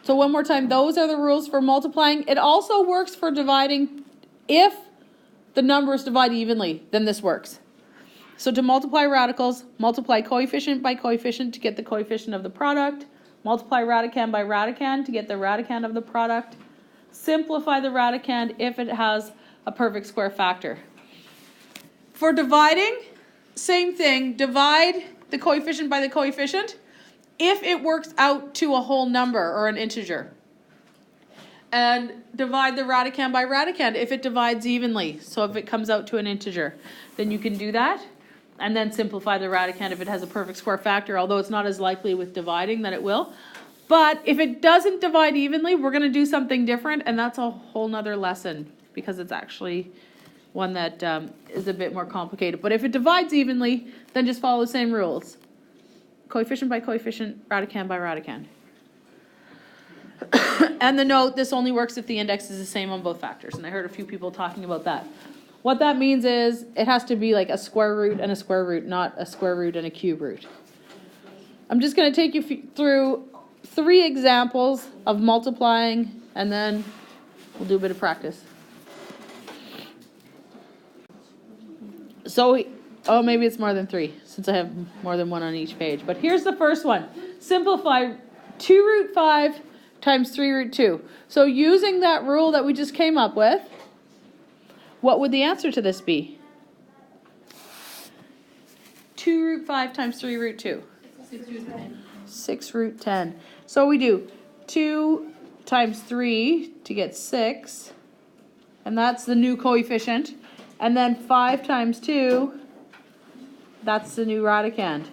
So one more time, those are the rules for multiplying. It also works for dividing. If the numbers divide evenly, then this works. So to multiply radicals, multiply coefficient by coefficient to get the coefficient of the product. Multiply radicand by radicand to get the radicand of the product. Simplify the radicand if it has a perfect square factor. For dividing, same thing. Divide the coefficient by the coefficient if it works out to a whole number or an integer. And divide the radicand by radicand if it divides evenly. So if it comes out to an integer, then you can do that. And then simplify the radicand if it has a perfect square factor, although it's not as likely with dividing that it will. But if it doesn't divide evenly, we're going to do something different, and that's a whole nother lesson because it's actually one that is a bit more complicated. But if it divides evenly, then just follow the same rules. Coefficient by coefficient, radicand by radicand. And the note, this only works if the index is the same on both factors. And I heard a few people talking about that. What that means is it has to be like a square root and a square root, not a square root and a cube root. I'm just going to take you through 3 examples of multiplying, and then we'll do a bit of practice. So, maybe it's more than 3, since I have more than one on each page. But here's the first one. Simplify 2 root 5 times 3 root 2. So using that rule that we just came up with, what would the answer to this be? 2 root 5 times 3 root 2. 6 root 10. 6 root 10. So we do 2 times 3 to get 6. And that's the new coefficient. And then 5 times 2, that's the new radicand.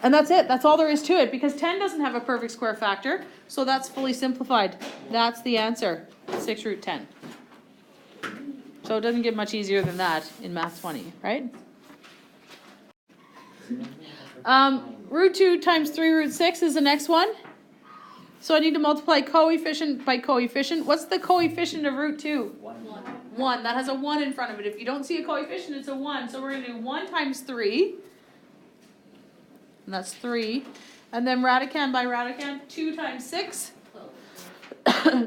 And that's it. That's all there is to it, because 10 doesn't have a perfect square factor. So that's fully simplified. That's the answer, 6 root 10. So it doesn't get much easier than that in Math 20, right? Root 2 times 3 root 6 is the next one. So I need to multiply coefficient by coefficient. What's the coefficient of root 2? 1. That has a 1 in front of it. If you don't see a coefficient, it's a 1. So we're going to do 1 times 3. And that's 3. And then radicand by radicand, 2 times 6.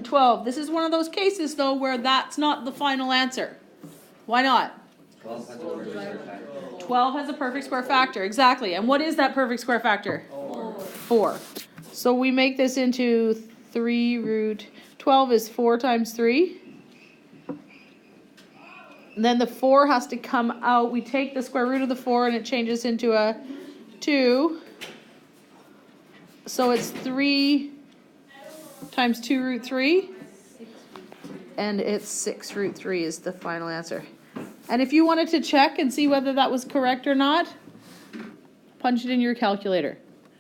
12. This is one of those cases, though, where that's not the final answer. Why not? 12 has a perfect square factor. Exactly. And what is that perfect square factor? 4. So we make this into 3 root 12 is 4 times 3. And then the 4 has to come out. We take the square root of the 4 and it changes into a 2. So it's 3 times 2 root 3. And it's 6 root 3 is the final answer. And if you wanted to check and see whether that was correct or not, punch it in your calculator.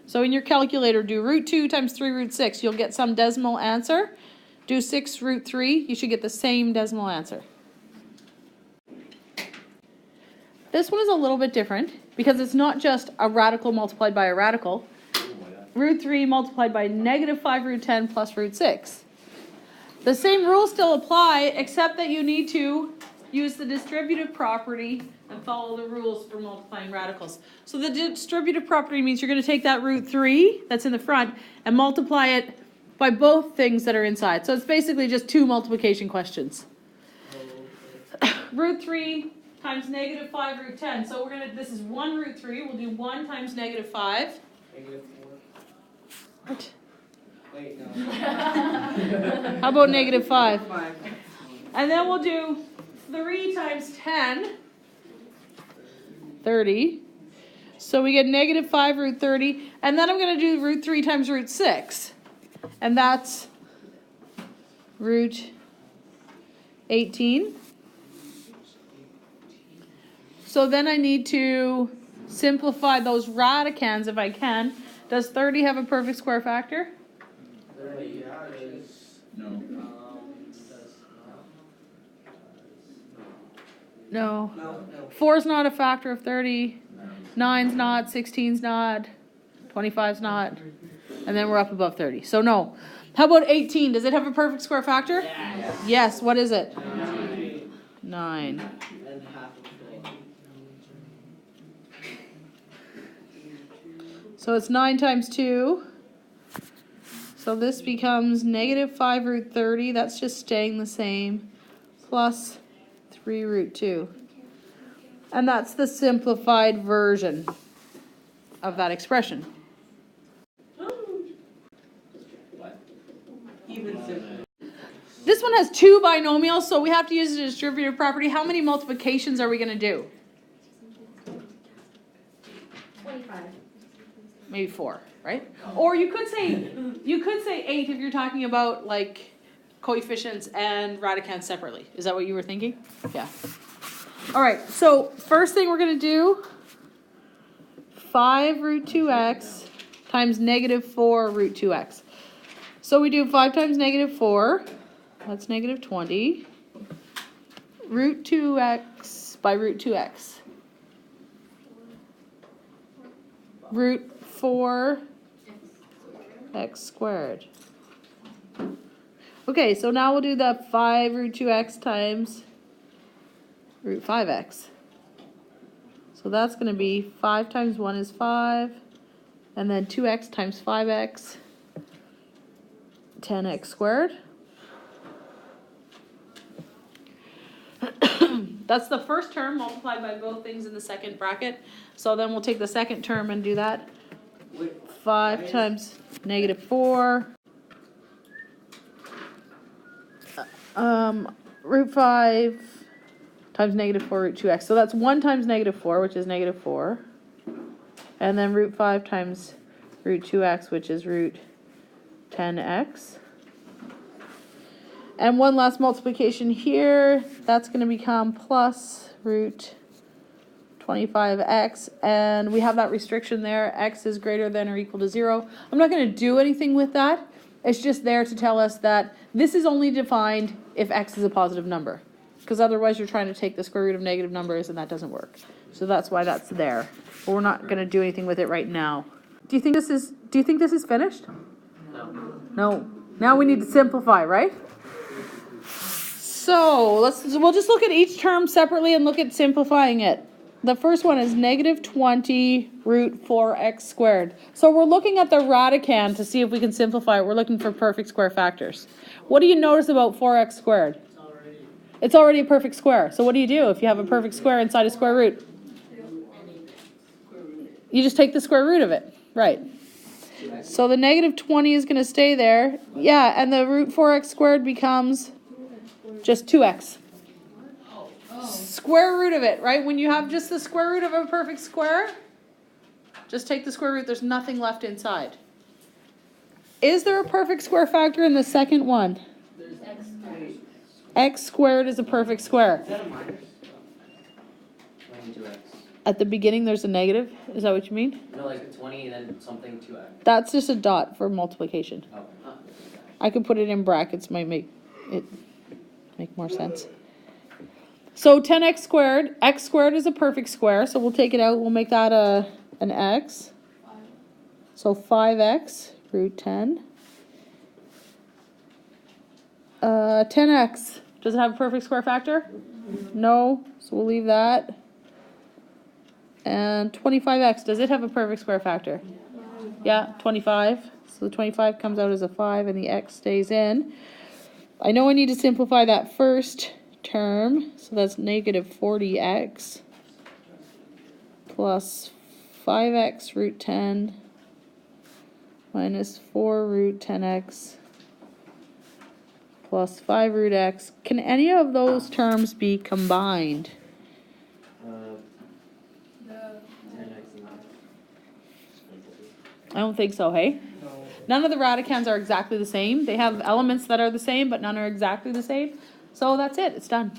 So in your calculator, do root 2 times 3 root 6. You'll get some decimal answer. Do 6 root 3. You should get the same decimal answer. This one is a little bit different because it's not just a radical multiplied by a radical. Root 3 multiplied by negative 5 root 10 plus root 6. The same rules still apply, except that you need to use the distributive property and follow the rules for multiplying radicals. So the distributive property means you're going to take that root 3 that's in the front and multiply it by both things that are inside. So it's basically just 2 multiplication questions. Root 3 times negative 5 root 10. So this is 1 root 3. We'll do 1 times negative 5. Negative 4. What? Wait, no. How about negative 5? And then we'll do 3 times 10. 30. So we get negative 5 root 30. And then I'm going to do root 3 times root 6. And that's root 18. So then I need to simplify those radicands if I can. Does 30 have a perfect square factor? 30 No. No. No. 4 is not a factor of 30. 9's not. 16's not. 25's not. And then we're up above 30. So no. How about 18? Does it have a perfect square factor? Yes. Yes. What is it? 9. And half of 12. So it's 9 times 2. So this becomes negative 5 root 30, that's just staying the same, plus 3 root 2. And that's the simplified version of that expression. Even simpler. This one has two binomials, so we have to use the distributive property. How many multiplications are we going to do? 25. Maybe 4, right? Or you could say 8 if you're talking about like coefficients and radicands separately. Is that what you were thinking? Yeah. All right, so first thing we're going to do, 5 root 2x times negative 4 root 2x. So we do 5 times negative 4, that's negative 20, root 2x by root 2x. Root 4 x squared. Okay, so now we'll do the 5 root 2x times root 5x. So that's going to be 5 times 1 is 5, and then 2x times 5x, 10x squared. That's the first term multiplied by both things in the second bracket. So then we'll take the second term and do that. 5 times negative 4. Root 5 times negative 4 root 2x. So that's 1 times negative 4, which is negative 4. And then root 5 times root 2x, which is root 10x. And one last multiplication here, that's going to become plus root 25x, and we have that restriction there, x is greater than or equal to 0. I'm not going to do anything with that. It's just there to tell us that this is only defined if x is a positive number, because otherwise you're trying to take the square root of negative numbers and that doesn't work. So that's why that's there. But we're not going to do anything with it right now. Do you think this is finished? No. No. Now we need to simplify, right? So we'll just look at each term separately and look at simplifying it. The first one is negative 20 root 4x squared. So we're looking at the radicand to see if we can simplify it. We're looking for perfect square factors. What do you notice about 4x squared? It's already a perfect square. So what do you do if you have a perfect square inside a square root? You just take the square root of it, right? So the negative 20 is going to stay there. Yeah, and the root 4x squared becomes just 2x. Square root of it, right? When you have just the square root of a perfect square, just take the square root. There's nothing left inside. Is there a perfect square factor in the second one? There's X squared is a perfect square. Is that a minus? 22x. At the beginning, there's a negative. Is that what you mean? No, like 20 and then something 2x. That's just a dot for multiplication. Oh. I could put it in brackets, might make it make more sense. So 10x squared, x squared is a perfect square, so we'll take it out, we'll make that an x. So 5x root 10. 10x, does it have a perfect square factor? No, so we'll leave that. And 25x, does it have a perfect square factor? Yeah, 25. So the 25 comes out as a 5 and the x stays in. I know I need to simplify that first term, so that's negative 40x plus 5x root 10 minus 4 root 10x plus 5 root x. Can any of those terms be combined? 10x. I don't think so, hey? No. None of the radicands are exactly the same. They have elements that are the same, but none are exactly the same. So that's it. It's done.